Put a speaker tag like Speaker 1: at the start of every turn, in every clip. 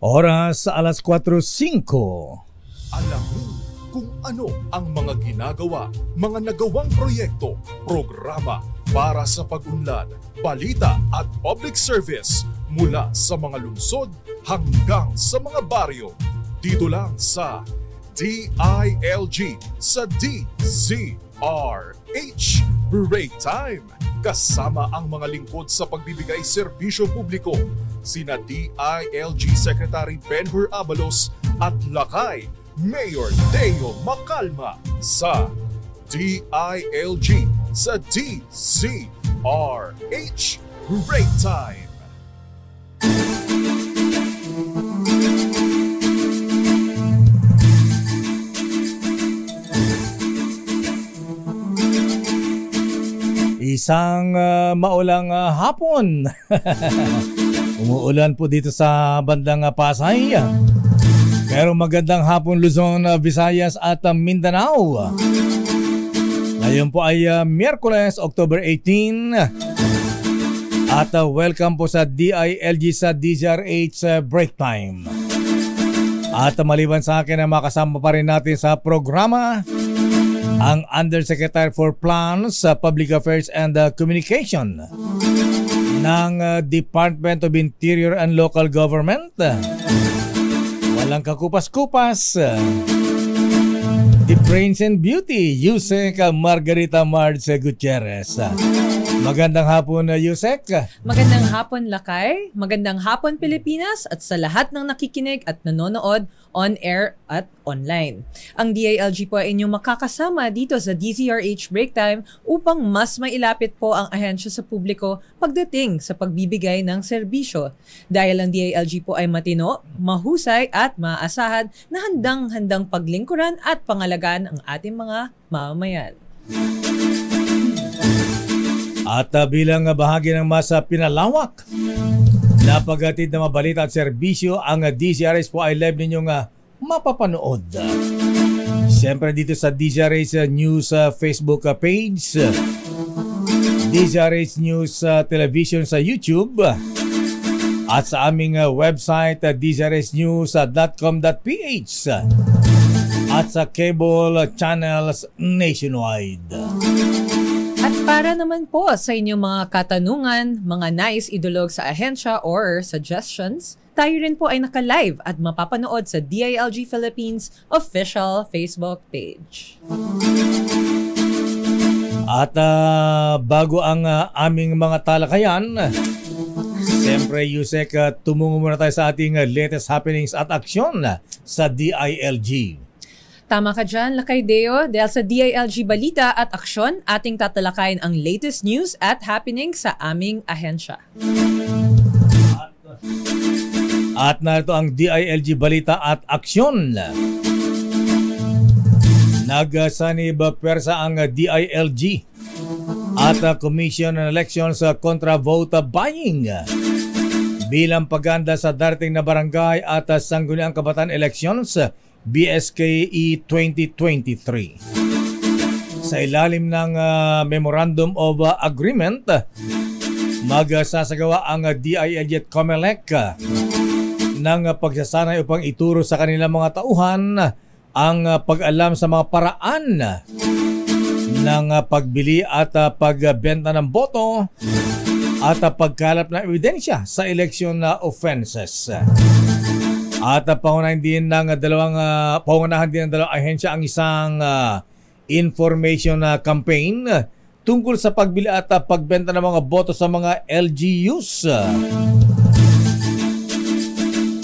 Speaker 1: Oras sa alas 4:05.
Speaker 2: Alam mo kung ano ang mga ginagawa, mga nagawang proyekto, programa para sa pag-unlad, balita at public service mula sa mga lungsod hanggang sa mga baryo. Dito lang sa DILG sa DZRH Break Time. Kasama ang mga lingkod sa pagbibigay serbisyo publiko, sina DILG Secretary Benhur Abalos at Lakay Mayor Deo Macalma sa DILG sa DZRH Break Time.
Speaker 1: Isang maulang hapon. Umuulan po dito sa bandang Pasay. Pero magandang hapon Luzon, Visayas at Mindanao. Ngayon po ay Miyerkules, October 18. At welcome po sa DILG sa DZRH Break Time. At maliban sa akin, makasama pa rin natin sa programa ang Undersecretary for Plans, Public Affairs and Communication ng Department of Interior and Local Government. Walang kakupas-kupas. The Brains and Beauty, Yusek Margarita Marz Gutierrez. Magandang hapon, Yusek.
Speaker 3: Magandang hapon, Lakay. Magandang hapon, Pilipinas, at sa lahat ng nakikinig at nanonood on-air at online. Ang DILG po ay inyong makakasama dito sa DZRH Break Time upang mas mailapit po ang ahensya sa publiko pagdating sa pagbibigay ng serbisyo. Dahil ang DILG po ay matino, mahusay at maaasahan na handang-handang paglingkuran at pangalagaan ang ating mga mamamayan.
Speaker 1: At bilang bahagi ng mas pinalawak na paghatid na mabalita at serbisyo, ang DZRH po ay live ninyong mapapanood. Siyempre dito sa DZRH News Facebook page, DZRH News Television sa YouTube, at sa aming website dzrhnews.com.ph at sa cable channels nationwide.
Speaker 3: At para naman po sa inyong mga katanungan, mga nais idulog sa ahensya or suggestions, tayo rin po ay naka-live at mapapanood sa DILG Philippines official Facebook page.
Speaker 1: At bago ang aming mga talakayan, siyempre Yusek, tumungo muna tayo sa ating latest happenings at aksyon sa DILG.
Speaker 3: Tama ka dyan, Lakay Deo, dahil sa DILG Balita at Aksyon, ating tatalakayin ang latest news at happenings sa aming ahensya.
Speaker 1: At narito ang DILG Balita at Aksyon. Nagsanib pwersa ang DILG at Commission on Elections kontra vote buying bilang paganda sa darating na barangay at sangguniang kabataan elections BSKE 2023. Sa ilalim ng Memorandum of Agreement, magsasagawa ang DILG at COMELEC ng pagsasanay upang ituro sa kanilang mga tauhan ang pag-alam sa mga paraan ng pagbili at pagbenta ng boto at pagkalap ng ebidensya sa election offenses. At pangunahan din ng dalawang ahensya ang isang information campaign tungkol sa pagbili at pagbenta ng mga boto sa mga LGUs.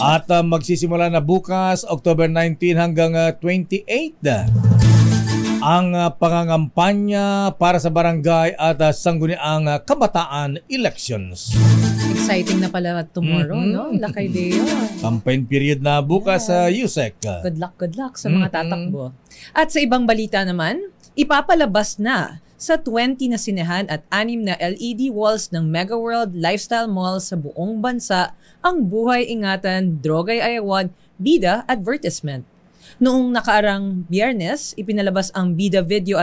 Speaker 1: At magsisimula na bukas, October 19 hanggang 28, ang pangangampanya para sa barangay at sangguniang kabataan elections.
Speaker 3: Exciting na pala tomorrow, no? Lakay Deo.
Speaker 1: Campaign period na bukas sa Yusek.
Speaker 3: Good luck sa mga tatakbo. At sa ibang balita naman, ipapalabas na sa 20 na sinehan at 6 na LED walls ng Mega World Lifestyle Mall sa buong bansa ang Buhay Ingatan Drogay Ayawan Bida Advertisement. Noong nakaarang Biyernes, ipinalabas ang bida video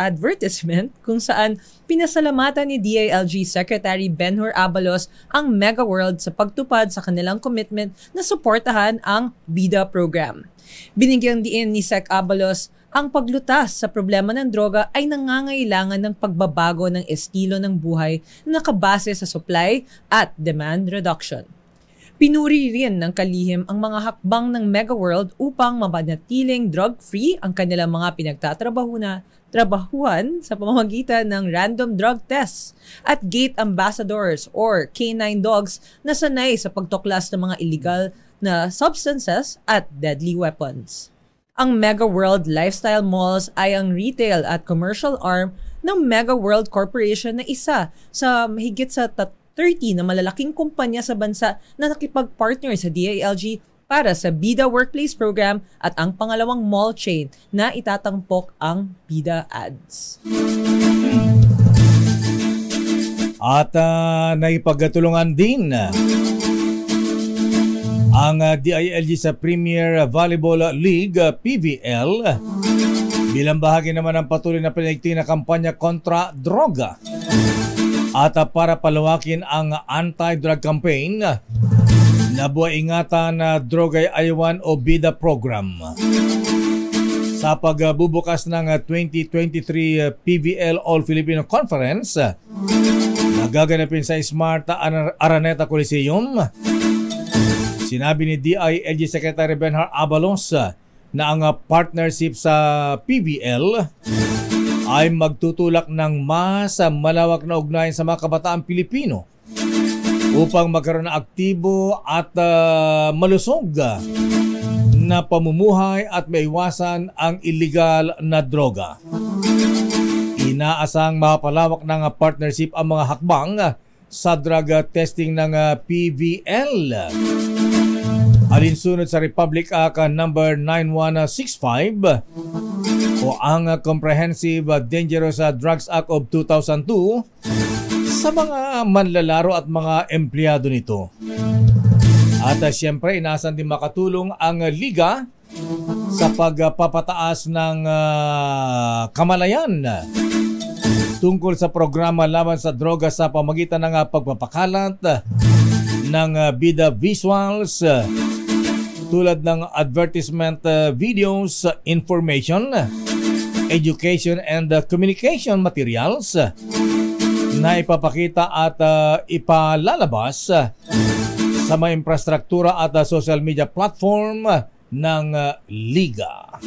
Speaker 3: advertisement kung saan pinasalamatan ni DILG Secretary Benhur Abalos ang Mega World sa pagtupad sa kanilang commitment na suportahan ang bida program. Binigyang diin ni Sec Abalos ang paglutas sa problema ng droga ay nangangailangan ng pagbabago ng estilo ng buhay na nakabase sa supply at demand reduction. Pinuri rin ng kalihim ang mga hakbang ng Mega World upang mapanatiling drug-free ang kanilang mga pinagtatrabahuan sa pamamagitan ng random drug tests at gate ambassadors or K9 dogs na sanay sa pagtuklas ng mga illegal na substances at deadly weapons. Ang Mega World Lifestyle Malls ay ang retail at commercial arm ng Mega World Corporation na isa sa mahigit sa 30 na malalaking kumpanya sa bansa na nakipag-partner sa DILG para sa Bida Workplace Program at ang pangalawang mall chain na itatangpok ang Bida Ads.
Speaker 1: At naipagtulungan din ang DILG sa Premier Volleyball League, PVL, bilang bahagi naman ng patuloy na pinagting na kampanya kontra droga. At para palawakin ang anti-drug campaign na buhay ingatan na Droga'y Ayawan o BIDA program. Sa pagbubukas ng 2023 PVL All Filipino Conference na gaganapin sa Smart Araneta Coliseum, sinabi ni DILG Secretary Benhur Abalos na ang partnership sa PVL ay magtutulak ng mas malawak na ugnayan sa mga kabataang Pilipino upang magkaroon ng aktibo at malusog na pamumuhay at maiwasan ang illegal na droga. Inaasang mapalawak ng partnership ang mga hakbang sa drug testing ng PVL. Alinsunod sa Republic Act number 9165 o ang Comprehensive Dangerous Drugs Act of 2002 sa mga manlalaro at mga empleyado nito. At siyempre, inaasahan din makatulong ang Liga sa pagpapataas ng kamalayan tungkol sa programa laban sa droga sa pamagitan ng pagpapakalat ng bida visuals tulad ng advertisement videos, information, education and communication materials na ipapakita at ipalalabas sa mga infrastruktura at social media platform ng Liga.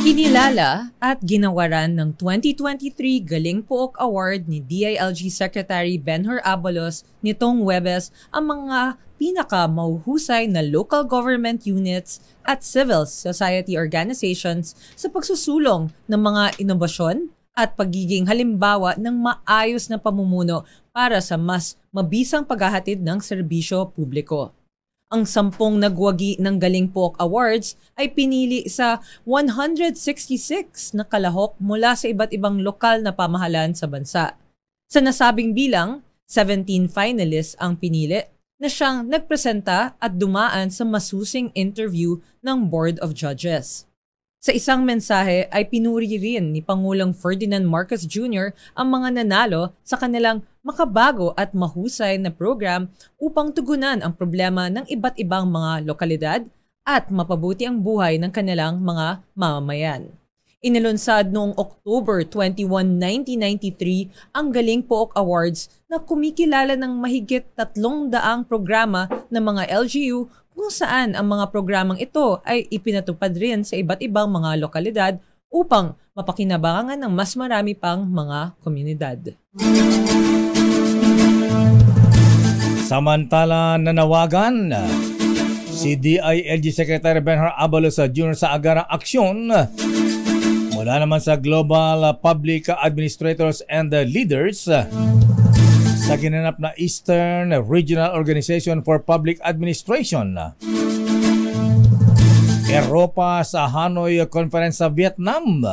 Speaker 3: Kinilala at ginawaran ng 2023 Galing Pook Award ni DILG Secretary Benhur Abalos nitong Huwebes ang mga pinaka-mahuhusay na local government units at civil society organizations sa pagsusulong ng mga inobasyon at pagiging halimbawa ng maayos na pamumuno para sa mas mabisang paghahatid ng serbisyo publiko. Ang 10 nagwagi ng Galing Pook Awards ay pinili sa 166 na kalahok mula sa iba't ibang lokal na pamahalaan sa bansa. Sa nasabing bilang, 17 finalists ang pinili na siyang nagpresenta at dumaan sa masusing interview ng Board of Judges. Sa isang mensahe ay pinuri rin ni Pangulong Ferdinand Marcos Jr. ang mga nanalo sa kanilang makabago at mahusay na program upang tugunan ang problema ng iba't ibang mga lokalidad at mapabuti ang buhay ng kanilang mga mamamayan. Inilunsad noong October 21, 1993 ang Galing Pook Awards na kumikilala ng mahigit 300 programa ng mga LGU kung saan ang mga programang ito ay ipinatupad rin sa iba't ibang mga lokalidad upang mapakinabangan ng mas marami pang mga komunidad.
Speaker 1: Samantala, nanawagan si DILG Secretary Benhur Abalos Jr. sa agarang aksyon mula naman sa Global Public Administrators and Leaders sa ginanap na Eastern Regional Organization for Public Administration, Europa sa Hanoi Conference sa Vietnam,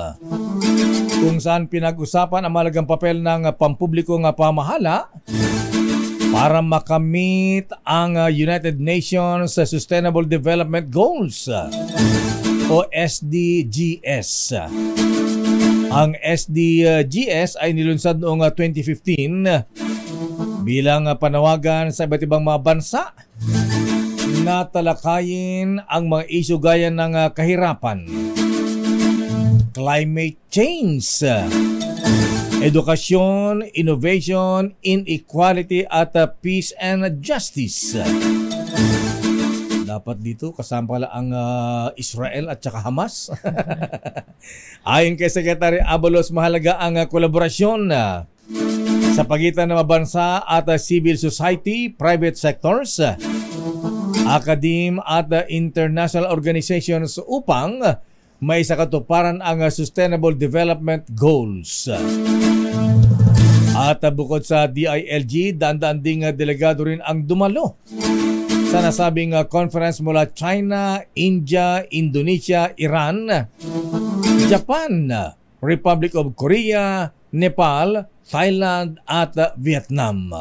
Speaker 1: kung saan pinag-usapan ang mahalagang papel ng pampublikong pamahala para makamit ang United Nations Sustainable Development Goals o SDGs. Ang SDGs ay nilunsad noong 2015 bilang panawagan sa iba't ibang mga bansa na talakayin ang mga isyu gaya ng kahirapan, climate change, edukasyon, innovation, inequality at peace and justice. Dapat dito kasama pala ang Israel at saka Hamas. Ayon kay Secretary Abalos, mahalaga ang kolaborasyon sa pagitan ng mga bansa at civil society, private sectors, academe at international organizations upang may sa katuparan ang Sustainable Development Goals. At bukod sa DILG, daan-daan ding delegado rin ang dumalo sa nasabing conference mula China, India, Indonesia, Iran, Japan, Republic of Korea, Nepal, Thailand at Vietnam.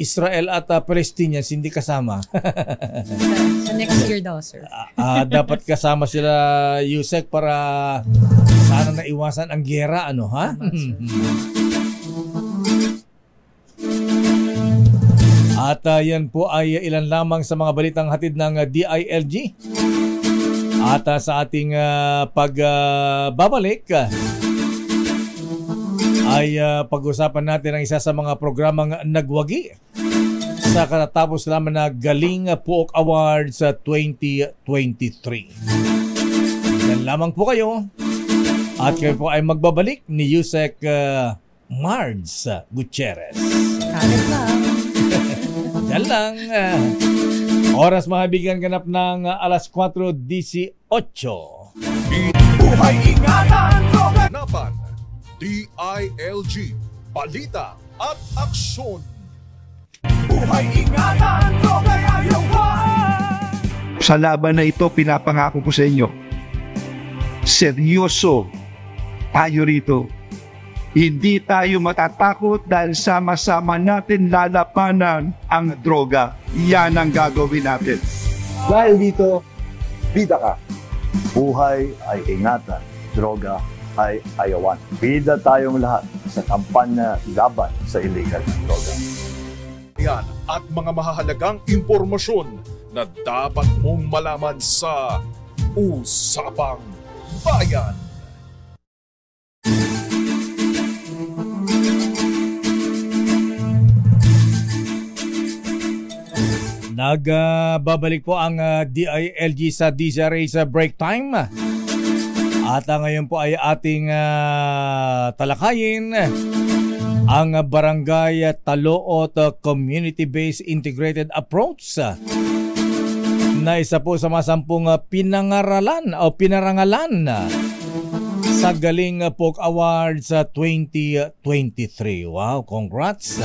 Speaker 1: Israel at Palestinians hindi kasama.
Speaker 3: Sa next year daw, sir.
Speaker 1: Dapat kasama sila, Yusek, para sana naiwasan ang giyera, ano, ha? At yan po ay ilan lamang sa mga balitang hatid ng DILG. At sa ating pagbabalik, ay pag-usapan natin ang isa sa mga programang nagwagi sa katatapos lamang na Galing Puok Awards 2023. Yan lamang po kayo. At kayo po ay magbabalik ni Yusek Mards Gutierrez.
Speaker 3: Kalit lang.
Speaker 1: Yan lang. Oras mga bigan, ganap ng alas 4:18.
Speaker 2: Buhay ingatan, Napan, DILG, balita at aksyon. Buhay ingatan,
Speaker 4: Sa laban na ito, pinapangako ko sa inyo, seryoso tayo rito. Hindi tayo matatakot dahil sama-sama natin lalapanan ang droga. Yan ang gagawin natin.
Speaker 5: Dahil dito, bida ka. Buhay ay ingatan, droga ay ayawan. Bida tayong lahat sa kampanya laban sa illegal na droga.
Speaker 2: Yan at mga mahahalagang impormasyon na dapat mong malaman sa Usapang Bayan.
Speaker 1: Nagbabalik po ang DILG sa DZRA break time. At ngayon po ay ating talakayin ang Barangay Taloot Community-Based Integrated Approach na isa po sa mga 10 pinangaralan o pinarangalan sa Galing Puok Awards 2023. Wow, congrats!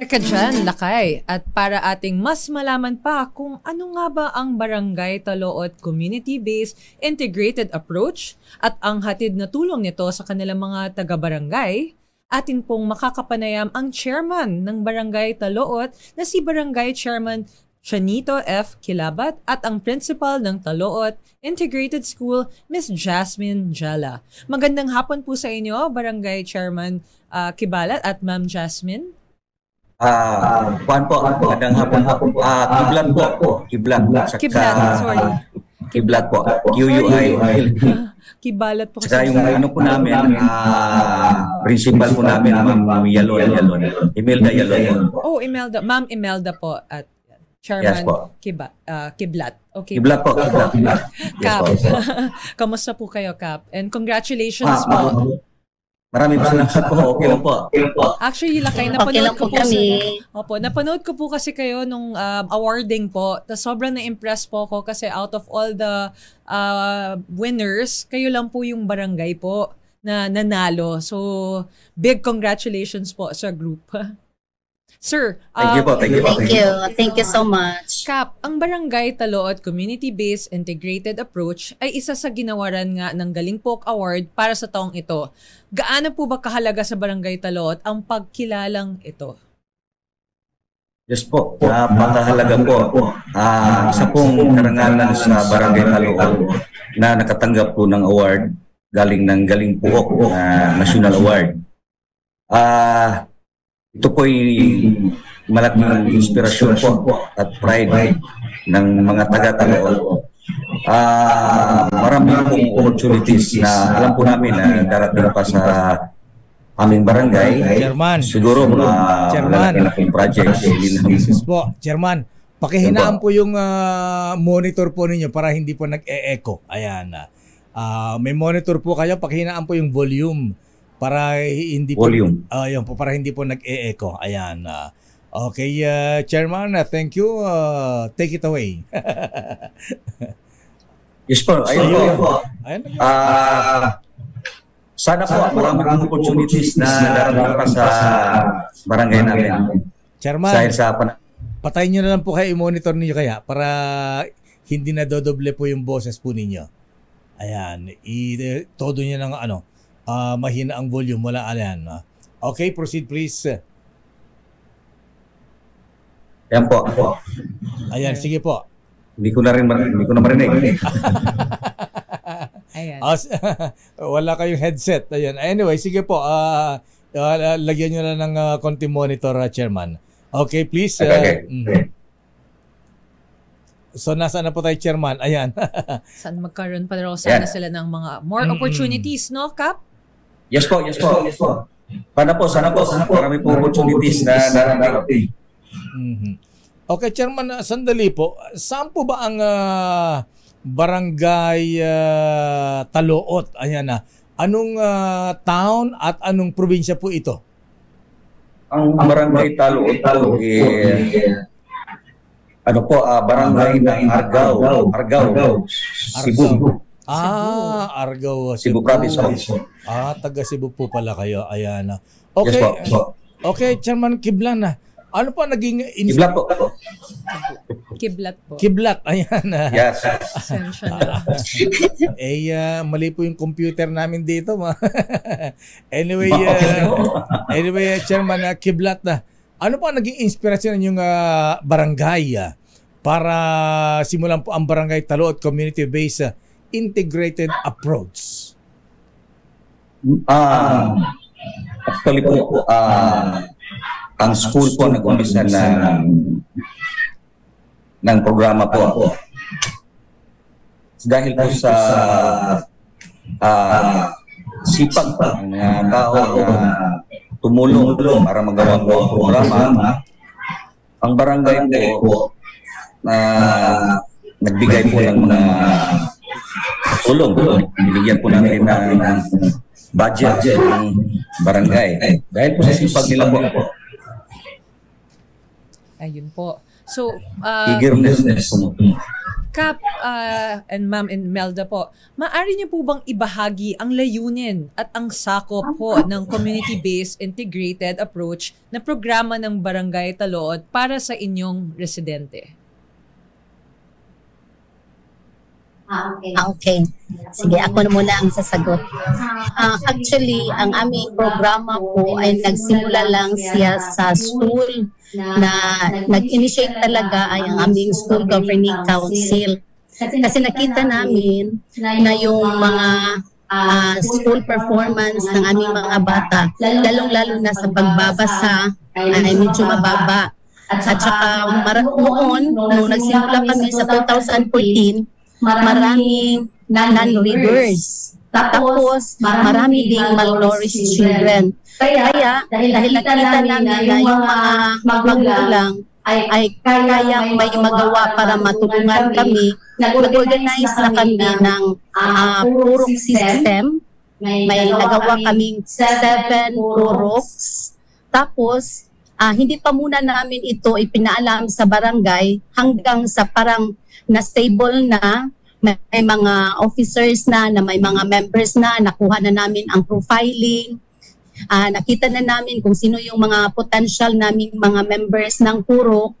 Speaker 3: Ka dyan, Lakay. At para ating mas malaman pa kung ano nga ba ang Barangay Taloot Community-Based Integrated Approach at ang hatid na tulong nito sa kanilang mga taga-barangay, atin pong makakapanayam ang chairman ng Barangay Taloot na si Barangay Chairman Chanito F. Kilabat at ang principal ng Taloot Integrated School, Miss Jasmine Jala. Magandang hapon po sa inyo, Barangay Chairman Kibalat at Ma'am Jasmine.
Speaker 6: Kuan po, magandang hapon po. Kiblat.
Speaker 3: Sorry.
Speaker 6: Kiblat po. QUI.
Speaker 3: Kibalat po.
Speaker 6: Saka yung ano po namin, principal po namin, Ma'am Yalon. Imelda Yalon.
Speaker 3: Oh, Imelda. Ma'am Imelda po at Chairman
Speaker 6: Yes po.
Speaker 3: Kiblat. Okay.
Speaker 6: Kiblat po.
Speaker 3: Kap.
Speaker 6: Yes po.
Speaker 3: Kamusta po kayo, Kap? And congratulations po.
Speaker 6: Maraming salamat po. Okay lang po.
Speaker 3: Actually, Lakay, napanood ko po napanood ko po kasi kayo nung awarding po. Sobrang na-impress po ako kasi out of all the winners, kayo lang po yung barangay po na nanalo. So, big congratulations po sa group. Sir,
Speaker 6: Thank you po, thank you po.
Speaker 7: Thank you so much.
Speaker 3: Kap, ang Barangay Talood Community-Based Integrated Approach ay isa sa ginawaran nga ng Galing Poke Award para sa taong ito. Gaano po ba kahalaga sa Barangay Talood ang pagkilalang ito?
Speaker 6: Yes po, napakahalaga po. Isa pong karangalan sa Barangay Talood na nakatanggap po ng award galing ng Galing Poke National Award. Ito po ay malaking inspirasyon po at pride ng mga taga-Talood. Marami pong opportunities na alam po namin na darating pa sa aming barangay.
Speaker 1: Chairman.
Speaker 6: Siguro malaki na pong projects.
Speaker 1: Jesus po, Chairman, pakihinaan po yung monitor po ninyo para hindi po nag-e-echo. Ayan. May monitor po kayo, pakihinaan po yung volume para hindi po yun po, para hindi po nag-e-echo. Ayan. Okay, Chairman, thank you. Take it away.
Speaker 6: Yes po, ayun po. Sana po maraming opportunities na darating pa sa barangay namin.
Speaker 1: Chairman, patayin nyo na lang po kayo, i-monitor niyo kaya para hindi na dodoble po yung boses po ninyo. Ayan, todo nyo ng mahina ang volume, wala ayan. Okay, proceed please.
Speaker 6: Ayan po.
Speaker 1: Ayan, sige po.
Speaker 6: Hindi ko na marinig.
Speaker 3: Ayan.
Speaker 1: Wala kayong headset. Ayan. Anyway, sige po. Lagyan nyo na ng konting monitor, Chairman. Okay, please.
Speaker 6: Okay.
Speaker 1: So, nasa na po tayo, Chairman? Ayan.
Speaker 3: Saan magkaroon pa raw sana sila ng mga more opportunities, no, Kap?
Speaker 6: Yes po. Sana po. Marami po opportunities na narating.
Speaker 1: Okay, Chairman, sandali po. Saan po ba ang Barangay Talood? Ayan na. Anong town at anong probinsya po ito?
Speaker 6: Ang Barangay Talood barangay ng Argao, Cebu.
Speaker 1: Argao,
Speaker 6: Cebu Province.
Speaker 1: Taga Cebu po pala kayo. Ayan na. Okay.
Speaker 6: Yes po.
Speaker 1: Okay, Chairman Kiblan na. Ano pa naging
Speaker 6: Kiblat po.
Speaker 1: Kiblat, ayan.
Speaker 6: Yes.
Speaker 1: Mali po yung computer namin dito. Anyway, Chairman, Kiblat na. Ano pa naging inspirasyon ng yung barangay para simulan po ang Barangay Talood Community-Based Integrated Approach?
Speaker 6: Actually po, ang school po nag-umpisa ng programa po. Dahil po sa sipag ng tao na tumulong para magawa po ang programa, ang barangay po na nagbigay po ng mga tulong. Binigyan po namin ng budget ng barangay. Dahil po sa sipag nila po.
Speaker 3: Ayun po. So, Kap and Ma'am Imelda po, maaari niyo po bang ibahagi ang layunin at ang sakop po ng community-based integrated approach na programa ng Barangay Talood para sa inyong residente?
Speaker 7: Okay. Sige, ako na muna ang sasagot. Actually, ang aming programa po ay nagsimula lang siya sa school na nag-initiate talaga ay ang aming School Governing Council. Kasi nakita namin na yung mga school performance ng aming mga bata, lalong-lalo na sa pagbabasa, ay medyo mababa. At saka noon, nung nagsimula kami sa 2014, maraming non-readers. Tapos, marami ding malnourished children. Kaya dahil nakita namin na yung mga magulang ay kayang may magawa para matulungan kami, nag-organize na kami ng purok system. May nagawa kaming 7 puroks. Tapos, hindi pa muna namin ito ipinaalam sa barangay hanggang sa parang na-stable na, may mga officers na may mga members na, nakuha na namin ang profiling. nakita na namin kung sino yung mga potential naming mga members ng purok.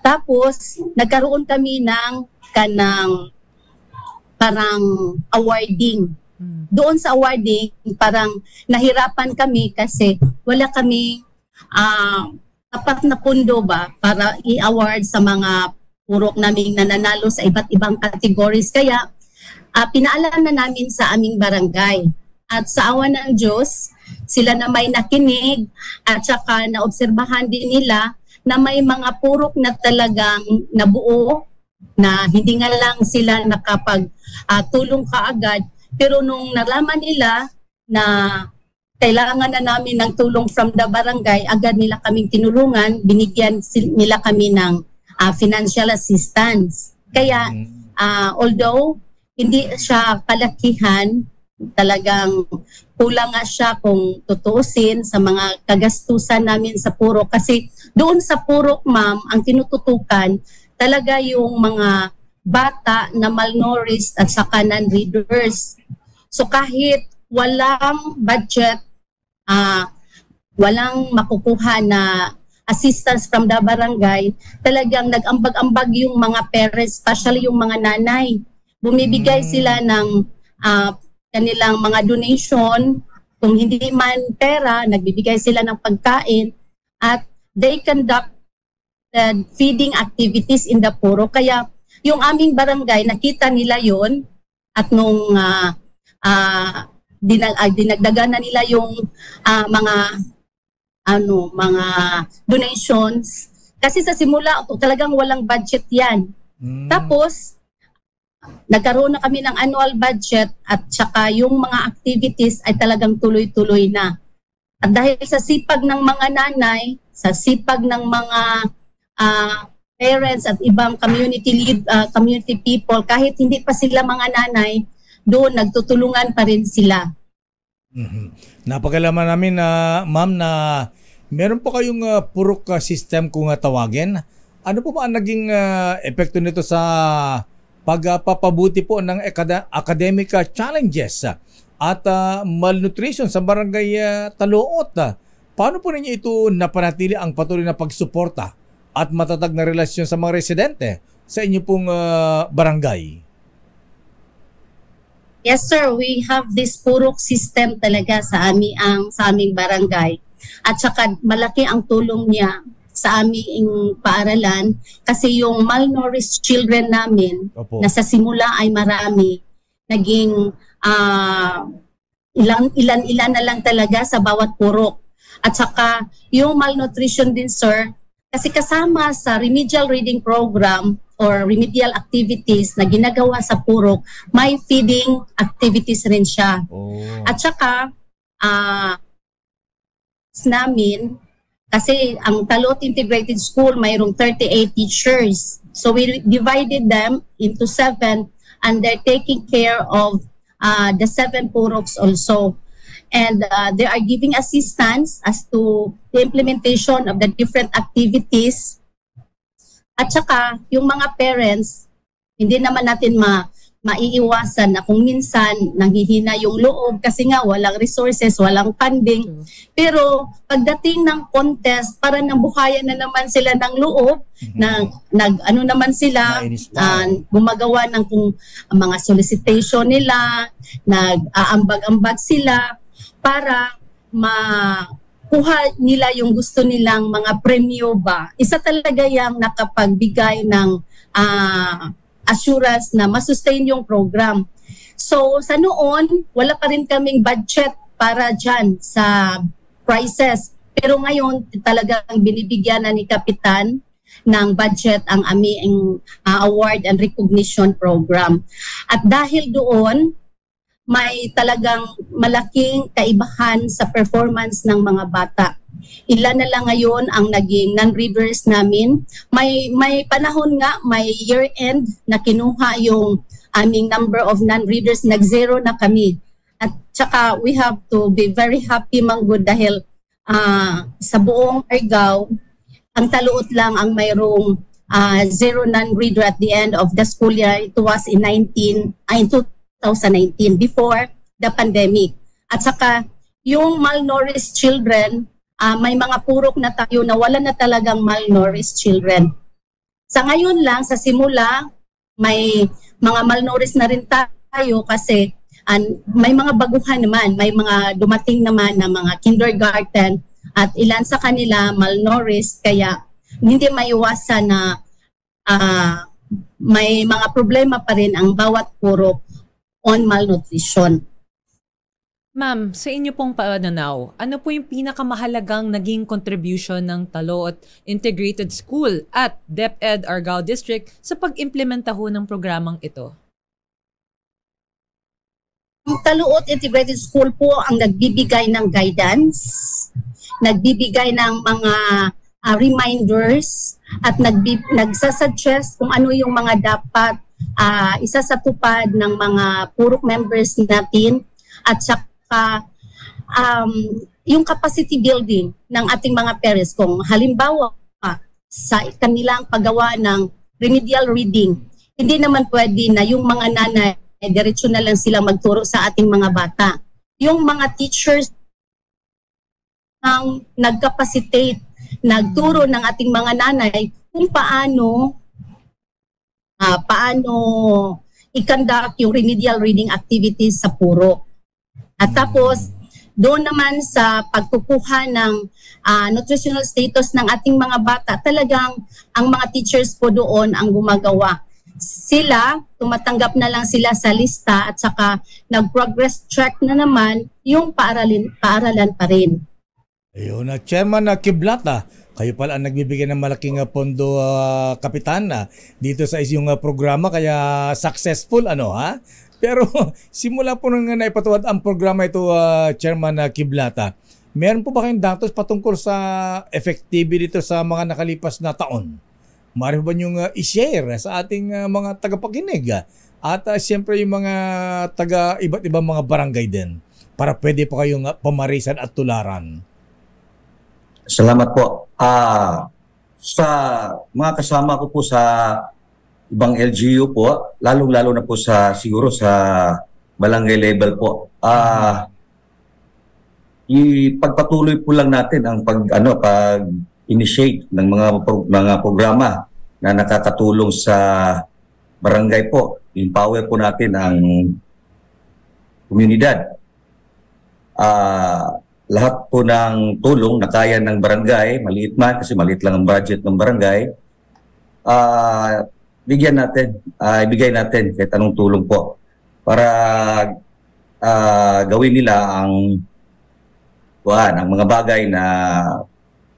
Speaker 7: Tapos, nagkaroon kami ng kanang parang awarding. Doon sa awarding, parang nahirapan kami kasi wala kami tapat na pundo ba para i-award sa mga purok naming nananalo sa iba't ibang categories. Kaya, pinaalam na namin sa aming barangay. At sa awa ng Diyos, sila na may nakinig at saka naobserbahan din nila na may mga purok na talagang nabuo na hindi nga lang sila nakapag-tulong kaagad. Pero nung nalaman nila na kailangan na namin ng tulong from the barangay, agad nila kaming tinulungan, binigyan nila kami ng financial assistance. Kaya although hindi siya kalakihan, talagang kulang nga siya kung tutuusin sa mga kagastusan namin sa purok. Kasi doon sa purok, ma'am, ang tinututukan talaga yung mga bata na malnourished at saka non-readers. So kahit walang budget, walang makukuha na assistance from the barangay, talagang nag-ambag-ambag yung mga parents, especially yung mga nanay. Bumibigay sila ng kanilang mga donation. Kung hindi man pera, nagbibigay sila ng pagkain at they conduct feeding activities in the puro. Kaya yung aming barangay, nakita nila yon at nung dinagdagan na nila yung mga donations. Kasi sa simula, talagang walang budget yan. Tapos, nagkaroon na kami ng annual budget at saka yung mga activities ay talagang tuloy-tuloy na. At dahil sa sipag ng mga nanay, sa sipag ng mga parents at ibang community people, kahit hindi pa sila mga nanay, doon nagtutulungan pa rin sila.
Speaker 1: Napakalaman namin ma'am na meron po kayong purok system kung tawagin. Ano po ba ang naging epekto nito sa pagpapabuti po ng academic challenges at malnutrition sa barangay Taluot? Paano po ninyo ito napanatili ang patuloy na pagsuporta at matatag na relasyon sa mga residente sa inyo pong barangay?
Speaker 7: Yes sir, we have this purok system talaga sa aming barangay. At saka malaki ang tulong niya sa aming paaralan kasi yung malnourished children namin na sa simula ay marami, naging ilan na lang talaga sa bawat purok. At saka yung malnutrition din sir, kasi kasama sa remedial reading program or remedial activities na ginagawa sa purok, may feeding activities rin siya. At saka namin, kasi ang Taluot Integrated School mayroong 38 teachers. So we divided them into 7 and they're taking care of the 7 puroks also. And they are giving assistance as to the implementation of the different activities. At saka yung mga parents, hindi naman natin maiiwasan na kung minsan nanghihina yung loob kasi nga walang resources, walang funding. Pero pagdating ng contest, para nambuhayan na naman sila ng loob, gumagawa ng mga solicitation nila, nag-aambag-ambag sila para makuha nila yung gusto nilang mga premyo ba. Isa talaga yung nakapagbigay ng assurance na masustain yung program. So sa noon, wala pa rin kaming budget para dyan sa prizes. Pero ngayon, talagang binibigyan na ni Kapitan ng budget ang aming award and recognition program. At dahil doon, may talagang malaking kaibahan sa performance ng mga bata. Ilan na lang ngayon ang naging non-readers namin. May panahon nga, may year-end na kinuha yung aming number of non-readers, nag-zero na kami. At saka we have to be very happy, Manggod, dahil sa buong Argao, ang Taluot lang ang mayroong zero non-reader at the end of the school year. It was in 2019, before the pandemic. At saka yung malnourished children, may mga purok na tayo na wala na talagang malnourished children. Sa ngayon lang, sa simula, may mga malnourished na rin tayo kasi may mga baguhan naman, may mga dumating naman na mga kindergarten at ilan sa kanila malnourished, kaya hindi maiwasan na may mga problema pa rin ang bawat purok on malnutrition.
Speaker 3: Ma'am, sa inyo pong pananaw, ano po yung pinakamahalagang naging contribution ng Taloot Integrated School at DepEd Argao District sa pag-implementa ho ng programang ito?
Speaker 7: Ang Taloot Integrated School po ang nagbibigay ng guidance, nagbibigay ng mga reminders, at nagsasuggest kung ano yung mga dapat isasatupad ng mga purok members natin, at saka yung capacity building ng ating mga parents. Kung halimbawa sa kanilang paggawa ng remedial reading, hindi naman pwede na yung mga nanay diretso na lang sila magturo sa ating mga bata. Yung mga teachers ang nagcapacitate, nagturo ng ating mga nanay kung paano i-conduct yung remedial reading activities sa purok. At tapos, doon naman sa pagkukuha ng nutritional status ng ating mga bata, talagang ang mga teachers po doon ang gumagawa. Sila, tumatanggap na lang sila sa lista at saka nag-progress check na naman yung paaralan pa rin.
Speaker 1: Ayun, Chairman Kiblata, kayo pala ang nagbibigay ng malaking pondo, Kapitan, dito sa inyong programa, kaya successful, ha? Pero simula po nang naipatupad ang programa ito, Chairman Kiblata, meron po ba kayong datos patungkol sa effectivity dito sa mga nakalipas na taon? Maaari ba niyong i-share sa ating mga tagapakinig at siyempre yung mga iba't ibang mga barangay din para pwede po kayong pamarisan at tularan?
Speaker 6: Salamat po. Sa mga kasama ko po sa ibang LGU po, lalong-lalo na po siguro sa barangay level po. Ipagpatuloy po lang natin ang pag-initiate ng mga programa na nakakatulong sa barangay po. Empower po natin ang komunidad. Lahat po ng tulong na kaya ng barangay, maliit man kasi maliit lang ang budget ng barangay, ibigay natin kahit anong tulong po para gawin nila ang mga bagay na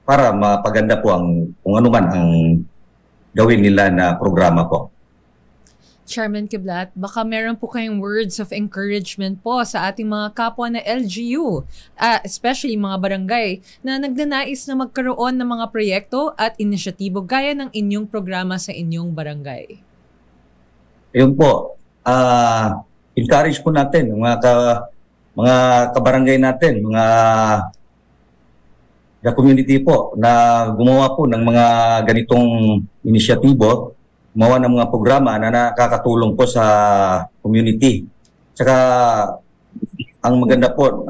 Speaker 6: para mapaganda po kung ano man ang gawin nila na programa po.
Speaker 3: Chairman Kiblat, baka meron po kayong words of encouragement po sa ating mga kapwa na LGU, especially mga barangay na nagnanais na magkaroon ng mga proyekto at inisyatibo gaya ng inyong programa sa inyong barangay.
Speaker 6: Ayun po, encourage po natin mga kabarangay natin, the community po na gumawa po ng mga ganitong inisyatibo, gumawa ng mga programa na nakakatulong po sa community. Tsaka ang maganda po,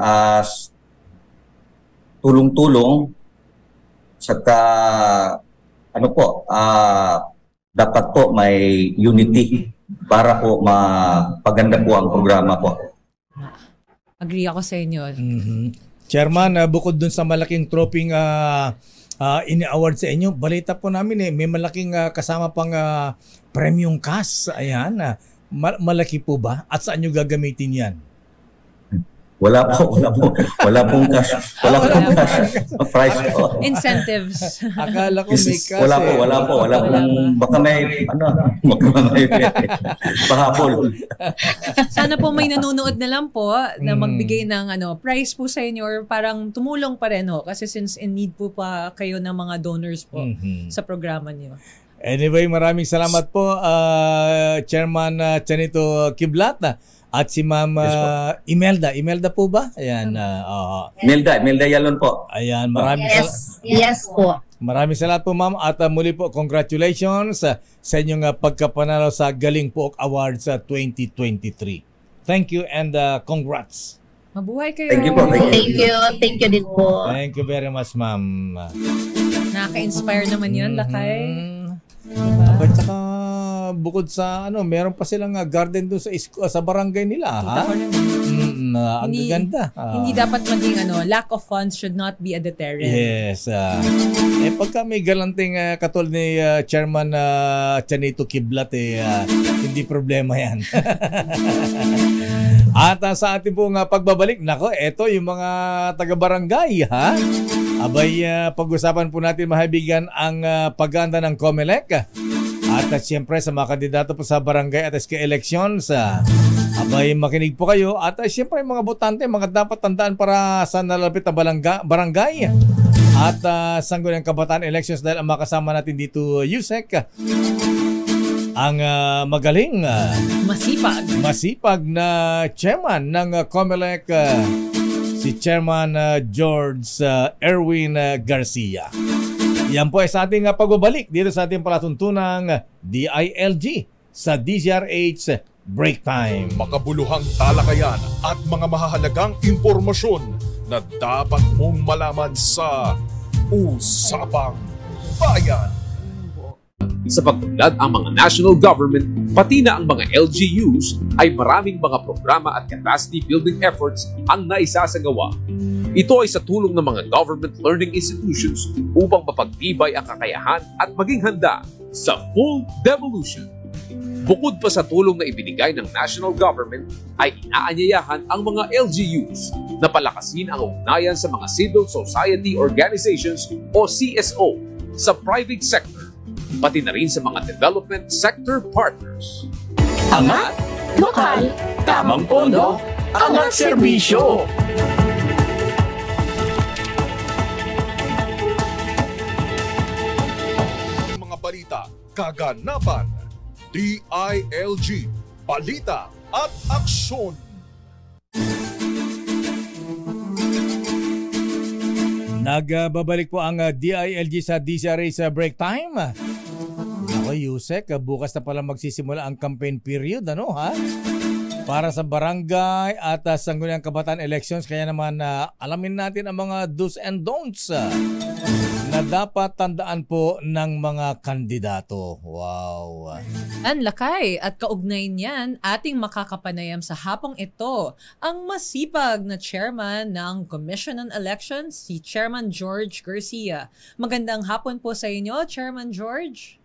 Speaker 6: tulong-tulong, saka dapat po may unity para po mapaganda po ang programa po.
Speaker 3: Agree ako sa inyo.
Speaker 1: Mm-hmm. Chairman, bukod dun sa malaking troping ini-award sa inyo, balita po namin may malaking kasama pang premium cash. Ayan, malaki po ba? At saan nyo gagamitin yan?
Speaker 6: Wala pong cash. Price po.
Speaker 3: Incentives.
Speaker 1: Akala ko may cash.
Speaker 6: Wala po. Baka may pahapol.
Speaker 3: Sana po may nanonood na lang po na magbigay ng prize po sa inyo or parang tumulong pa rin kasi since in need po pa kayo ng mga donors po sa programa niyo.
Speaker 1: Anyway, maraming salamat po, Chairman Chanito Kiblata. At si Ma'am Imelda. Imelda po ba? Ayan.
Speaker 6: Imelda Yalon po.
Speaker 1: Ayan. Maraming
Speaker 7: Yes po.
Speaker 1: Maraming salamat po, Ma'am. At muli po, congratulations sa inyong pagkapanalo sa Galing Pook Awards 2023. Thank you and congrats.
Speaker 3: Mabuhay kayo.
Speaker 6: Thank you po.
Speaker 7: Thank you din po.
Speaker 1: Thank you very much, ma'am.
Speaker 3: Nakaka-inspire naman yun, Lakay.
Speaker 1: Diba? At saka, bukod sa meron pa silang garden doon sa barangay nila, ha?
Speaker 3: Kita ko naman.
Speaker 1: Ang gaganda.
Speaker 3: Hindi dapat maging lack of funds should not be a deterrent.
Speaker 1: Yes. Pagka may galanting katulad ni Chairman Chanito Kiblat, hindi problema yan. At sa ating pong pagbabalik, nako, eto yung mga taga-barangay, ha? Abay, pag-usapan po natin, mahibigan, ang paganda ng COMELEC. At siyempre sa mga kandidato po sa barangay at SK elections, abay, makinig po kayo. At siyempre mga botante, mga dapat tandaan para sa nalalapit na barangay. At Sangguniang Kabataan Elections, dahil ang makasama natin dito, Yusek, ang magaling, masipag na chairman ng COMELEC, si Chairman George Erwin Garcia. Yan po ay sa ating pagbabalik dito sa ating palatuntunang DILG sa DZRH Break Time.
Speaker 2: Makabuluhang talakayan at mga mahahalagang impormasyon na dapat mong malaman sa Usapang Bayan.
Speaker 8: Sa pagtulad ang mga national government, pati na ang mga LGUs, ay maraming mga programa at capacity building efforts ang naisasagawa. Ito ay sa tulong ng mga government learning institutions upang mapagtibay ang kakayahan at maging handa sa full devolution. Bukod pa sa tulong na ibinigay ng national government, ay inaanyayahan ang mga LGUs na palakasin ang ugnayan sa mga civil society organizations o CSO sa private sector, pati na rin sa mga development sector partners.
Speaker 9: Angat, lokal, tamang pondo, angat serbisyo.
Speaker 2: Mga balita, kaganapan, DILG, balita at aksyon.
Speaker 1: Nagbabalik po ang DILG sa DZRH sa Break Time. Ako, Yusek, bukas na pala magsisimula ang campaign period, ha? Para sa barangay at Sangguniang Kabataan Elections. Kaya naman alamin natin ang mga do's and don'ts na dapat tandaan po ng mga kandidato. Wow!
Speaker 3: Ang Lakay, at kaugnay niyan, ating makakapanayam sa hapong ito ang masipag na chairman ng Commission on Elections, si Chairman George Garcia. Magandang hapon po sa inyo, Chairman George.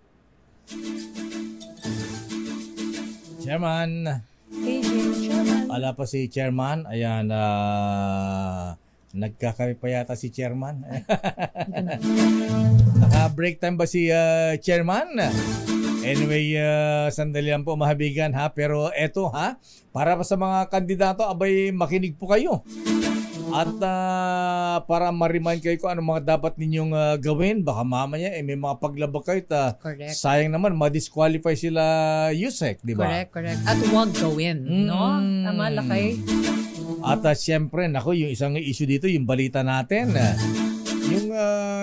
Speaker 1: Chairman.
Speaker 3: Hey, Chairman.
Speaker 1: Ala pa si Chairman. Ayan, nagkakape pa yata si Chairman. Naka-break time ba si Chairman? Anyway, sandali lang po, mahabigan, ha? Pero eto, ha? Para pa sa mga kandidato, abay, makinig po kayo. At para ma-remind kayo kung ano mga dapat ninyong gawin, baka mamaya may mga paglabag kayo. Sayang naman, ma-disqualify sila Yusek, di ba?
Speaker 3: Correct. At huwag gawin, no? Tama, Lakay.
Speaker 1: At siyempre, yung isang issue dito, yung balita natin, yung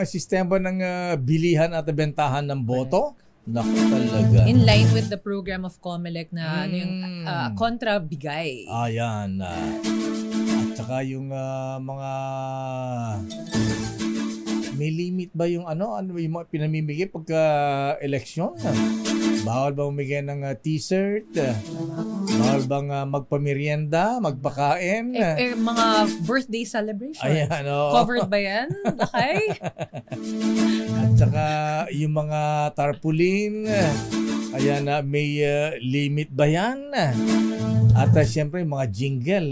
Speaker 1: sistema ng bilihan at bentahan ng boto. Naku talaga.
Speaker 3: In line with the program of COMELEC na yung kontra-bigay.
Speaker 1: Ayan. At saka yung mga may limit ba yung ano yung mga pinamimigay pagka eleksyon? Bawal ba umigay ng t-shirt? Bawal bang magpamerienda, magpakain?
Speaker 3: Mga birthday celebrations.
Speaker 1: Ayan,
Speaker 3: covered ba yan? Okay?
Speaker 1: At saka yung mga tarpaulin, ayan, may limit ba yan? At siyempre mga jingle,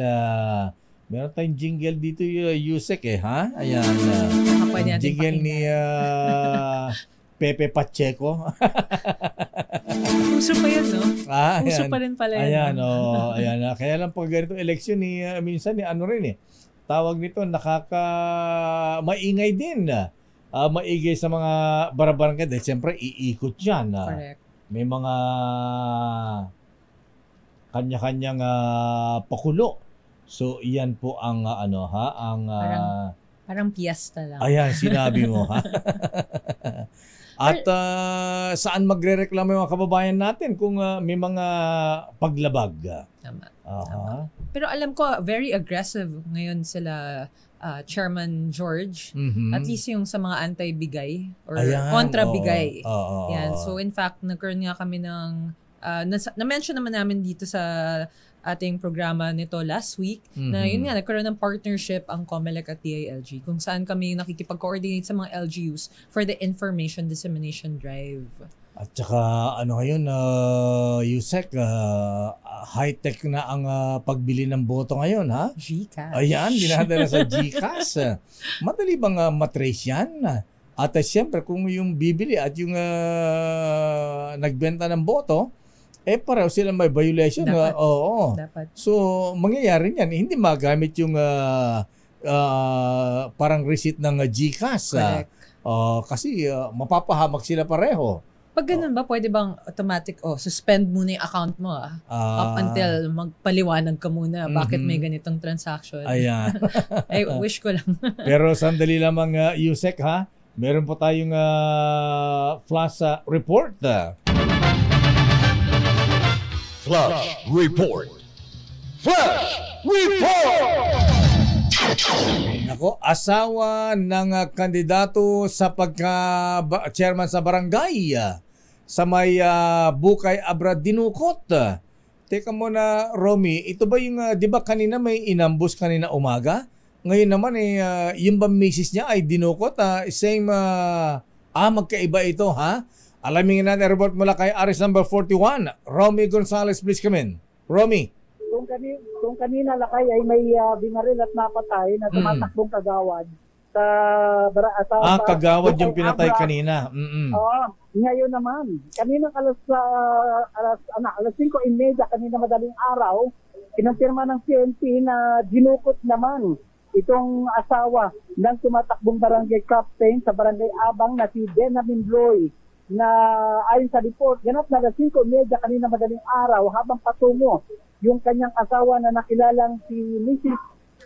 Speaker 1: meron tayong jingle dito, Yusek, ha? Ayan, jingle ni Pepe Pacheco.
Speaker 3: Uso pa yan, no? Uso pa rin pala yan.
Speaker 1: Ayan. Kaya lang pag ganito eleksyon, minsan, tawag nito, maingay din. Maingay sa mga barabarangay. Dahil siyempre, iikot yan.
Speaker 3: Correct.
Speaker 1: May mga kanya-kanyang pakulo. So, iyan po ang
Speaker 3: parang piyesta lang.
Speaker 1: Ayan, sinabi mo, ha? At saan magre-reklamo yung mga kababayan natin kung may mga paglabag?
Speaker 3: Tama.
Speaker 1: Aha.
Speaker 3: Pero alam ko, very aggressive ngayon sila Chairman George. At least yung sa mga anti-bigay or kontra-bigay. Yan. So in fact, nagkaroon nga kami ng na-mention naman namin dito sa ating programa nito last week na yun nga, nagkaroon ng partnership ang COMELEC at DILG kung saan kami nakikipag-coordinate sa mga LGUs for the information dissemination drive.
Speaker 1: At saka ano ngayon, Yusek, high-tech na ang pagbili ng boto ngayon, ha?
Speaker 3: GCash.
Speaker 1: Ayan, dinadala sa GCash. Madali bang matrace yan? At siyempre, kung yung bibili at yung nagbenta ng boto, pareho sila may violation.
Speaker 3: Dapat.
Speaker 1: Oo.
Speaker 3: Dapat.
Speaker 1: So, mangyayari yan. Hindi magamit yung parang receipt ng GCash.
Speaker 3: Correct.
Speaker 1: Kasi mapapahamak sila pareho.
Speaker 3: Pag ganun ba, pwede bang automatic, suspend muna yung account mo up until magpaliwanag ka muna bakit may ganitong transaction.
Speaker 1: Ayan.
Speaker 3: Ay, wish ko lang.
Speaker 1: Pero sandali lamang, Yusek, ha? Meron po tayong flash report.
Speaker 2: Flash Report. Flash Report!
Speaker 1: Nako, asawa ng kandidato sa pagka-chairman sa barangay sa may Bukay Abra dinukot. Teka muna, Romy, ito ba yung, di ba kanina may inambus kanina umaga? Ngayon naman yung ba misis niya ay dinukot? Same, magkaiba ito, ha? Alamin natin, report mula kay Aris number 41. Romy Gonzalez, please come in. Romy.
Speaker 10: Kung kanina lakay ay may binaril at napatay na tumatakbong kagawad sa
Speaker 1: kagawad yung pinatay kanina.
Speaker 10: Ngayon naman, kanina alas 5:30 kanina madaling araw, kinumpirma ng PNP na dinukot naman itong asawa ng tumatakbong barangay captain sa barangay Abang na si Benjamin Bloy, na ayon sa report, ganap na alas 5:30 kanina madaling araw habang patungo yung kanyang asawa na nakilalang si Mrs.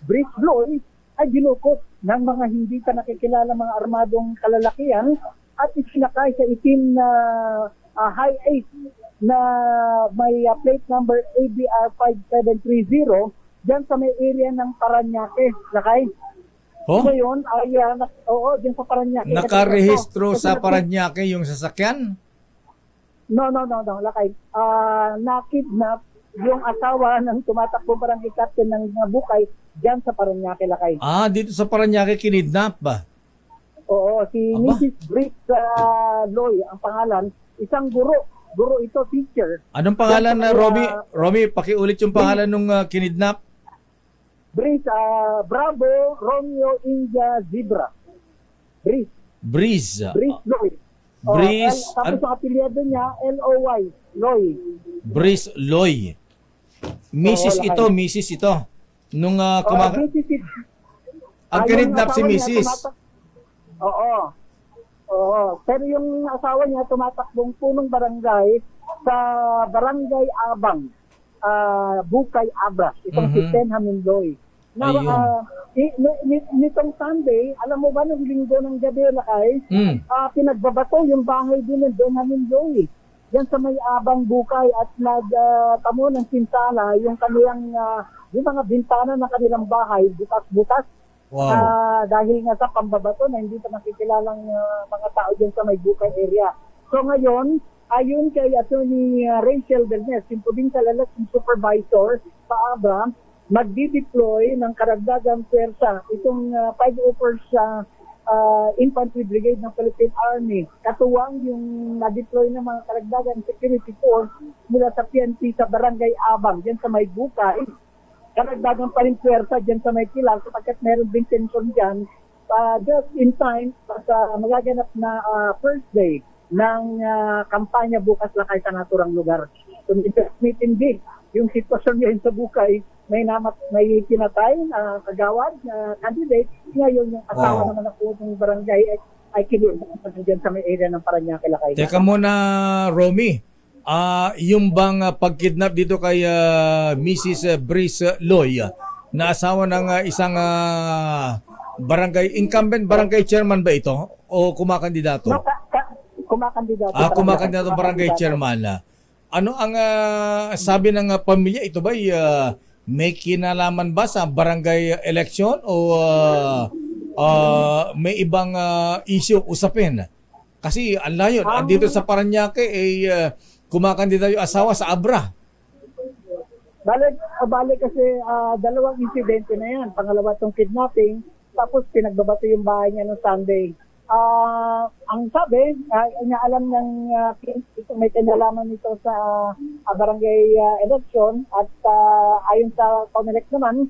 Speaker 10: Brice Bloy ay dinukot ng mga hindi pa nakikilala mga armadong kalalakihan at isinakay sa itim na Hi-8 na may plate number ABR 5730 dyan sa may area ng Parañaque, lakay. Ngayon, dyan sa Parañaque.
Speaker 1: Nakarehistro sa Parañaque yung sasakyan?
Speaker 10: No, lakay. Nakidnap yung asawa ng tumatakbo barangay captain ng Bukay dyan sa Parañaque, lakay.
Speaker 1: Dito sa Parañaque kinidnap ba?
Speaker 10: Oo, si Mrs. Brice Loy ang pangalan, isang guro ito, teacher.
Speaker 1: Anong pangalan na Romy, pakiulit yung pangalan nung kinidnap?
Speaker 10: Brice, Bravo, Romeo, India, Zebra.
Speaker 1: Brice
Speaker 10: Loy. Tapos ang apelyado niya, L-O-Y, Loy.
Speaker 1: Brice Loy. Mrs. ito. Nung ang kinidnap si Mrs.
Speaker 10: Oo. Pero yung asawa niya tumatakbong punong barangay sa barangay Abang, Bukay Abra. Itong si Benjamin Loy. Nitong Sunday, alam mo ba, nung linggo ng gabi, lakay, pinagbabato yung bahay din ng Benjamin Loy. Yan sa may Abang Bukay at nagtamo ng sintala yung kanilang, yung mga bintana ng kanilang bahay, butas-butas.
Speaker 1: Wow.
Speaker 10: Dahil nga sa pambabato na hindi pa nakikilalang mga tao dyan sa may Bukay area. So ngayon, ayon kay Attorney Rachel Bernes, yung provincial election supervisor sa Abra, magdi-deploy ng karagdagang pwersa itong 501st Infantry Brigade ng Philippine Army. Katuwang yung na-deploy ng mga karagdagang security force mula sa PNP sa Barangay Abang, dyan sa may Bukay. Karagdagang pa rin pwersa dyan sa may Kilang sapagkat meron din tension dyan just in time sa magaganap na first day ng kampanya bukas lakay sa naturang lugar. So, intindi yung sitwasyon ngayon sa Bukay, may pinatay kagawad candidate. Ngayon yung asawa naman ng punong barangay ay kinilala dyan sa may area ng Parañaque, lakay.
Speaker 1: Teka muna, Romy. Yung bang pagkidnap dito kay Mrs. Brice Loy na asawa ng isang incumbent barangay chairman ba ito o kumakandidato?
Speaker 10: Kumakandidato.
Speaker 1: Kumakandidato barangay chairman. ano ang sabi ng pamilya? Ito ba may kinalaman ba sa barangay election o may ibang issue usapin? Kasi ang layo, dito sa Parañaque kumakandida yung asawa sa Abra.
Speaker 10: Balik kasi dalawang insidente na yan. Pangalawa itong kidnapping, tapos pinagbabato yung bahay niya noong Sunday. Ang sabi, inaalam ng may kinalaman nito sa barangay election at ayon sa COMELEC naman,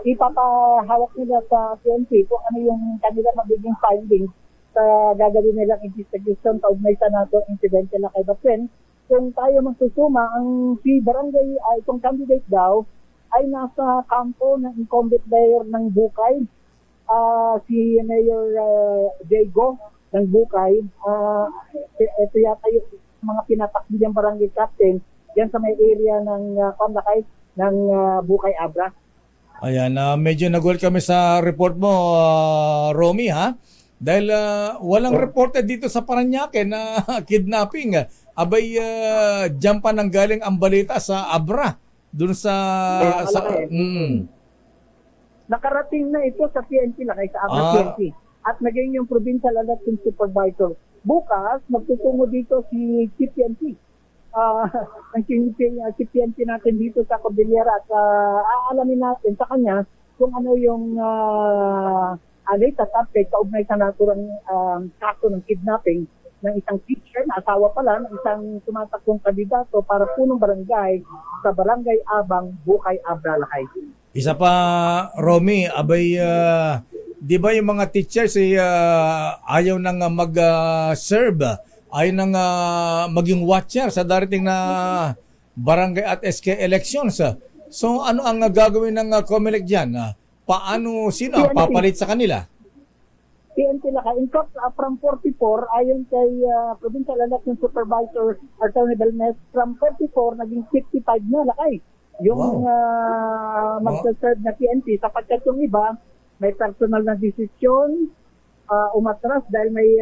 Speaker 10: ipapahawak nila sa PNP kung ano yung kanila magiging findings sa gagawin nilang investigation kaugnay sa nato incidente na kay Batwen. Kung tayo magsusuma, ang si barangay, itong candidate daw, ay nasa kampo ng incumbent mayor ng Bukay, si Mayor Diego ng Bukay. Ito yata yung mga pinatakbi ng barangay captain yan sa may area ng Kondakay ng Bukay Abra.
Speaker 1: Ayan, medyo nag-well kami sa report mo, Romy, ha? Dahil walang reported dito sa Parañaque na kidnapping. Abay, dyan pa nang galing ang balita sa Abra. Doon sa...
Speaker 10: Nakarating na ito sa PNP na sa Abra PNP. At naging yung provincial election supervisor. Bukas, magtutungo dito si Chief PNP. Ang Chief PNP natin dito sa Cordillera at aalamin natin sa kanya kung ano yung latest update kaugnay sa naturang kaso ng kidnapping ng isang teacher na asawa pala ng isang tumatakbong kandidato para punong barangay sa Barangay Abang, Bukay, Abra, Lakay.
Speaker 1: Isa pa, Romy, abay, di ba yung mga teachers ayaw nang mag-serve, ayaw nang maging watcher sa darating na barangay at SK elections. So ano ang gagawin ng COMELEC dyan? Paano, sino ang papalit sa kanila?
Speaker 10: PNP Lakay. In fact, from 44, ayon kay Provincial Election Supervisor Attorney Belmes, from 44, naging 55 na Lakay. Yung magsaserve na PNP. Sapagkat yung iba, may personal na desisyon, umatras dahil may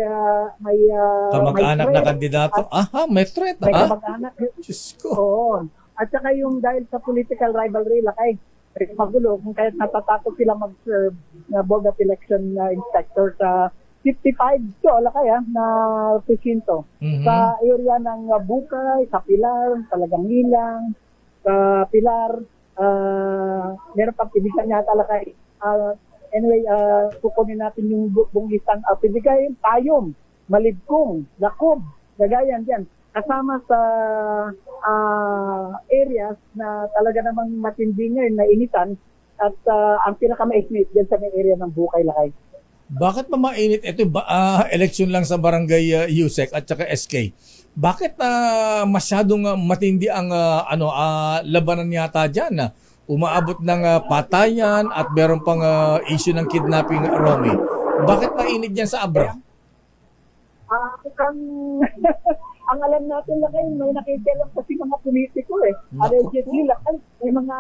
Speaker 1: kamag-anak na kandidato. May threat.
Speaker 10: May kamag-anak.
Speaker 1: Diyos ko.
Speaker 10: Oo. At saka yung dahil sa political rivalry, Lakay, magulo kung kahit natatakot sila mag-serve na Board of Election Inspector sa 55 Lakay na presinto. Sa area ng Bukay, sa Pilar, talagang Nilang, sa Pilar, meron pang pibisan niya Lakay. Anyway, kukunin natin yung buong listang pibigay, Tayom, Malibkong, Lakob, Gagayan dyan. Kasama sa areas na talaga namang matindi ngayon na initan at ang pinakamainit dyan sa may area ng Bukay, Lakay.
Speaker 1: Bakit pa mainit? Ito election lang sa barangay USEC at saka SK. Bakit masyadong matindi ang labanan yata dyan? Umaabot ng patayan at meron pang issue ng kidnapping, Romy. Bakit mainit dyan sa Abra?
Speaker 10: Ang alam natin Lakay, may nakikialam kasi mga politiko allegedly Lakay, may mga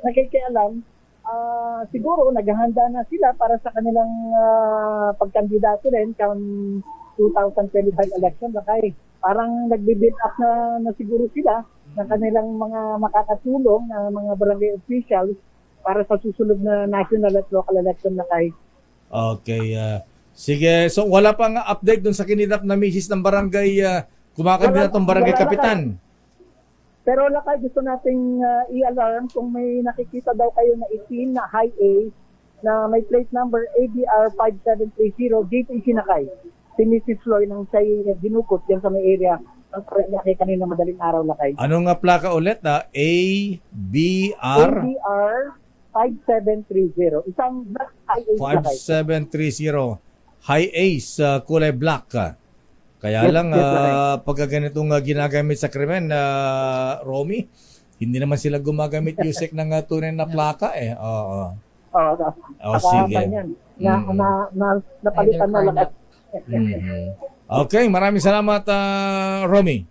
Speaker 10: nakikialam. Siguro naghahanda na sila para sa kanilang pagkandidato rin come 2025 election Lakay. Parang nagbi-build up na siguro sila ng kanilang mga makakatulong na mga barangay officials para sa susunod na national at local election Lakay.
Speaker 1: Okay. Sige, so wala pang update dun sa kinidnap na misis ng barangay kumakandidatong barangay kapitan.
Speaker 10: Pero Lakay, gusto nating i-alarm kung may nakikita daw kayo na itim na high A na may plate number ABR 5730 dito isinakay. Si Mrs. Floyd nang siya dinukot dyan sa may area ng Parañaque kanina madaling araw Lakay.
Speaker 1: Anong placa ulit? ABR
Speaker 10: 5730. Isang black high ace Lakay.
Speaker 1: 5730. High ace, kulay black. Kaya lang, pagka ganitong ginagamit sa krimen, Romy, hindi naman sila gumagamit USEC ng tunay na plaka sige.
Speaker 10: Napalitan na lang.
Speaker 1: Okay, maraming salamat, Romy.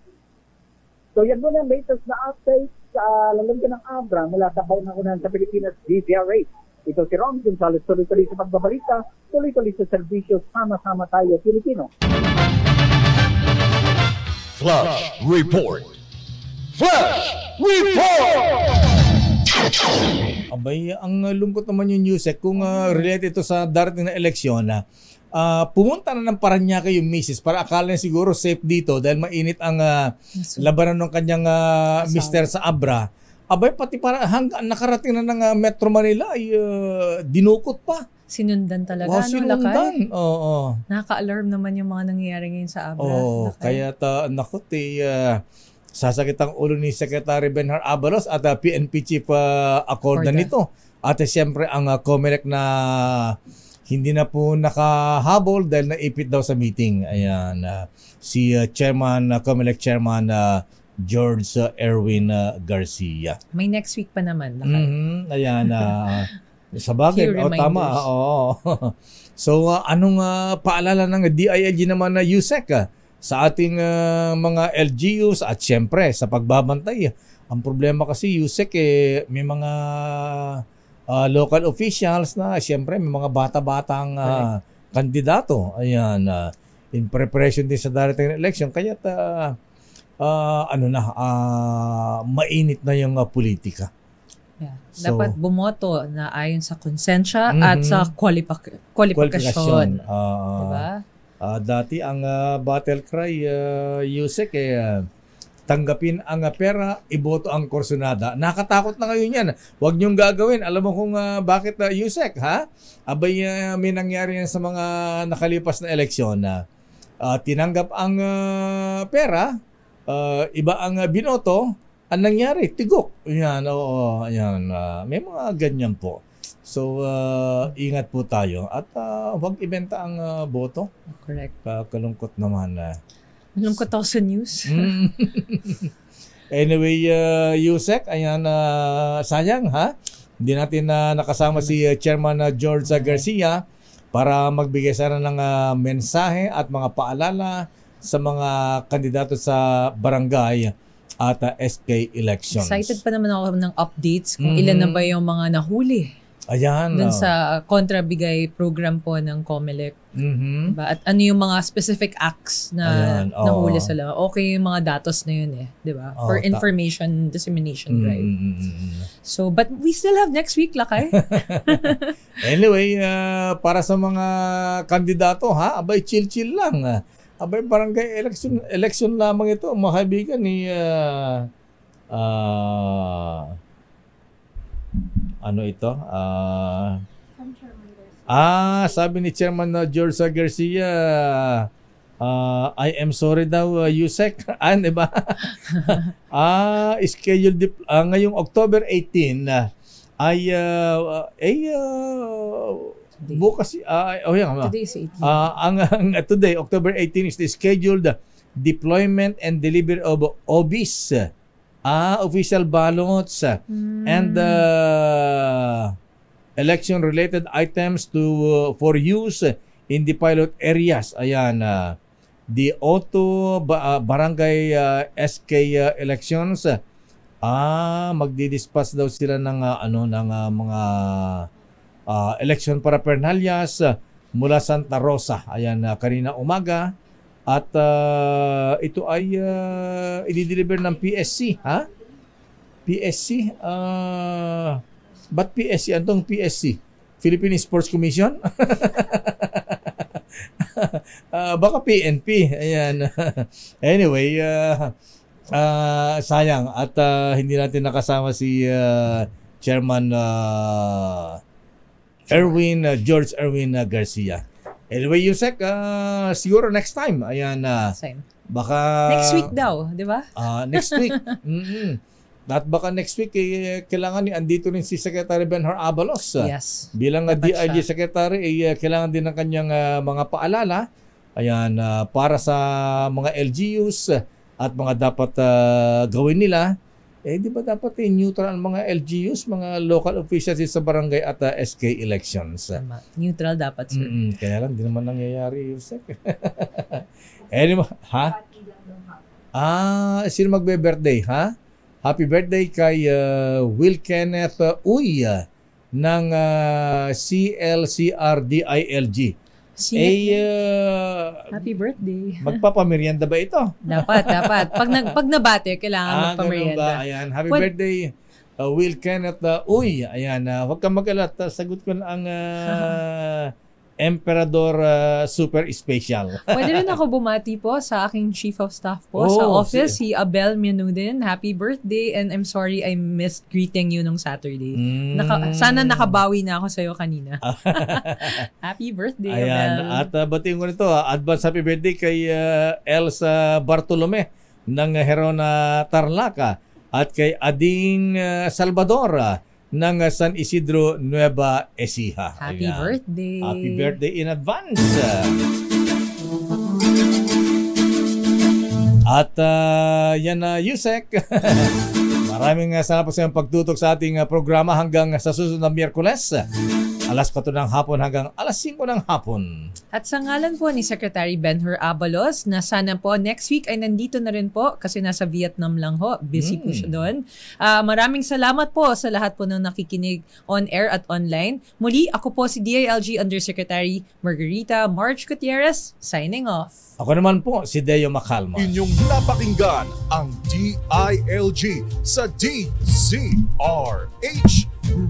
Speaker 10: So yan muna ang latest na update sa lalagyan ng Abra mula sa Kauna-Unahan sa Pilipinas, DZRH. Ito si Ron Gonzales, tuloy-tuloy sa pagbabalita, tuloy-tuloy sa serbisyo, sama-sama tayo, Pilipino.
Speaker 9: Flash Report. Flash Report!
Speaker 1: Abay, ang lungkot naman yung Yusek kung related ito sa darating na eleksyon na pumunta na ng Parañaque yung misis para akala niya siguro safe dito dahil mainit ang labanan ng kanyang mister sa Abra. Abay, pati para hanggang nakarating na ng Metro Manila ay dinukot pa.
Speaker 3: Sinundan talaga,
Speaker 1: Lakay? Sinundan, oo.
Speaker 3: Nakaka-alarm naman yung mga nangyayari ngayon sa Abra.
Speaker 1: Oo, kaya nakot sasakit ang ulo ni Secretary Benhar Abalos at PNP Chief Accordan nito. At siyempre ang COMELEC na hindi na po nakahabol dahil naipit daw sa meeting. Ayan, si COMELEC Chairman George Erwin Garcia.
Speaker 3: May next week pa naman.
Speaker 1: Ayan, sa bagay, tama. So, anong paalala ng DILG naman na Yusek sa ating mga LGUs at siyempre sa pagbabantay? Ang problema kasi Yusek, may mga local officials na siyempre may mga bata-batang kandidato. Ayan, in preparation din sa darating na election. Kaya mainit na yung politika.
Speaker 3: Yeah. So, dapat bumoto na ayon sa konsensya at sa kwalifikasyon. Diba?
Speaker 1: Dati ang battle cry, Yusek, tanggapin ang pera, iboto ang kursunada. Nakatakot na ngayon yan. Huwag niyong gagawin. Alam mo kung bakit, Yusek, ha? Abay, may nangyari yan sa mga nakalipas na eleksyon na tinanggap ang pera, iba ang binoto, ang nangyari, tigok. Yan, oo, yan. May mga ganyan po. So, ingat po tayo. At huwag ibenta ang boto.
Speaker 3: Correct.
Speaker 1: Kalungkot naman.
Speaker 3: Malungkot ako sa news.
Speaker 1: Anyway, Yusek, ayan, sayang, ha? Hindi natin nakasama si Chairman George Garcia para magbigay sana ng mensahe at mga paalala sa mga kandidato sa barangay at SK elections.
Speaker 3: Excited pa naman ako ng updates kung ilan na ba yung mga nahuli.
Speaker 1: Ayan.
Speaker 3: Dun sa kontrabigay program po ng COMELEC. Diba? At ano yung mga specific acts na nahuli sila. Okay yung mga datos na yun diba? For information dissemination drive. So, but we still have next week, Lakay.
Speaker 1: Anyway, para sa mga kandidato, abay, chill-chill lang. Abay, barangay election lamang ito, mga kaibigan ni ano ito? Sabi ni Chairman George Garcia, I am sorry daw, Yusek. Diba? Scheduled ngayong October 18 bukas
Speaker 3: today is 18.
Speaker 1: Today, October 18 is the scheduled deployment and delivery of OBIs, official ballots, and election-related items for use in the pilot areas. Ayan, the Auto Barangay SK elections. Magdi-dispatch daw sila ng mga election paraphernalias mula Santa Rosa. Ayan, kanina umaga. At ito ay i-deliver ng PSC, ha? PSC? Ba't PSC? Antong PSC? Philippine Sports Commission? Baka PNP. Ayan. Anyway, sayang. At hindi natin nakasama si Chairman George Erwin Garcia. Anyway, Yusek, siguro next time. Ayan, baka
Speaker 3: next week daw, di ba?
Speaker 1: Next week. At baka next week, kailangan andito rin si Secretary Benhar Abalos.
Speaker 3: Yes.
Speaker 1: Bilang DILG Secretary, kailangan din ng kanyang mga paalala. Ayan, para sa mga LGUs at mga dapat gawin nila. Di ba dapat neutral ang mga LGUs, mga local officials sa barangay at SK elections?
Speaker 3: Neutral dapat, sir.
Speaker 1: Kaya lang, di naman nangyayari, Yusek. Anyway, ha? Sino magbe-birthday, ha? Happy birthday kay Will Kenneth Uy ng CLCRDILG.
Speaker 3: Happy birthday.
Speaker 1: Magpapamerienda ba ito?
Speaker 3: Dapat. Pag nabate, kailangan magpamerienda.
Speaker 1: Ganun ba? Ayan, happy birthday, Will Kenneth. Uy, ayan, huwag kang mag-alat. Sagot ko na ang Emperador Super Special.
Speaker 3: Pwede rin ako bumati po sa aking Chief of Staff po sa office, si Abel Mianudin. Happy birthday, and I'm sorry I missed greeting you nung Saturday. Sana nakabawi na ako sa'yo kanina. Happy birthday,
Speaker 1: Ayan,
Speaker 3: Abel.
Speaker 1: at batiin ko nito, advance happy birthday kay Elsa Bartolome ng Herona Tarlac at kay Ading Salvador ng San Isidro, Nueva Ecija.
Speaker 3: Happy birthday.
Speaker 1: Happy birthday in advance. At yan na, Yusek. Maraming salamat sa iyong pagtutok sa ating programa hanggang sa susunod na Miyerkules. Alas 4 ng hapon hanggang alas 5 ng hapon.
Speaker 3: At sa ngalan po ni Secretary Benhur Abalos, na sana po next week ay nandito na rin po kasi nasa Vietnam lang ho. Busy po siya doon. Maraming salamat po sa lahat po ng nakikinig on air at online. Muli, ako po si DILG Undersecretary Margarita March Gutierrez, signing off.
Speaker 1: Ako naman po si Deo Macalma.
Speaker 2: Inyong napakinggan ang DILG sa DZRH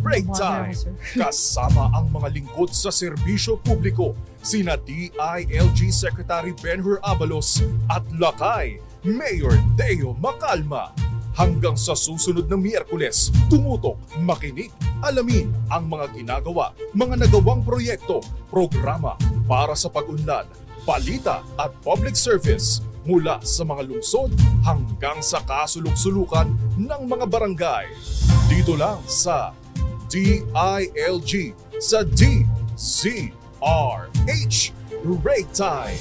Speaker 2: Break Time. Kasama ang mga lingkod sa serbisyo publiko, sina DILG Secretary Benhur Abalos at Lakay Mayor Deo Macalma. Hanggang sa susunod na Miyerkules, tumutok, makinig, alamin ang mga ginagawa, mga nagawang proyekto, programa para sa pag-unlad, balita at public service mula sa mga lungsod hanggang sa kasulok-sulukan ng mga barangay. Dito lang sa DILG sa DZRH Break Time.